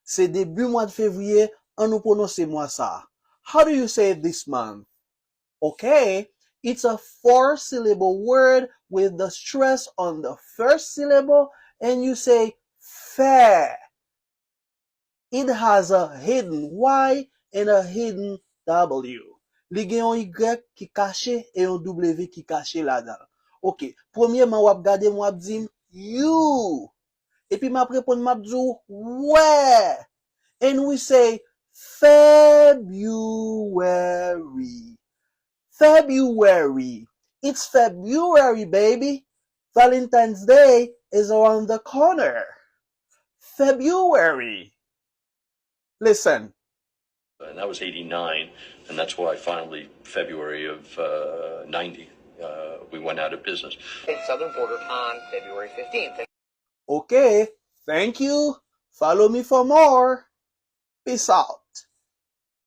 C'est début mois de février, on nous prononce mois ça. How do you say this month? Okay, it's a 4-syllable word with the stress on the first syllable, and you say fair. It has a hidden Y and a hidden W. Li gen yon Y qui caché et yon W qui caché là-dedans. Ok, premièrement, wap gade mwap dim you. Et puis m'ap repon m'ap djou where. And we say February. February. It's February, baby. Valentine's Day is around the corner. February. Listen. And that was 89, and that's why finally, February of 90, we went out of business. Southern border on February 15th. Okay, thank you. Follow me for more. Peace out.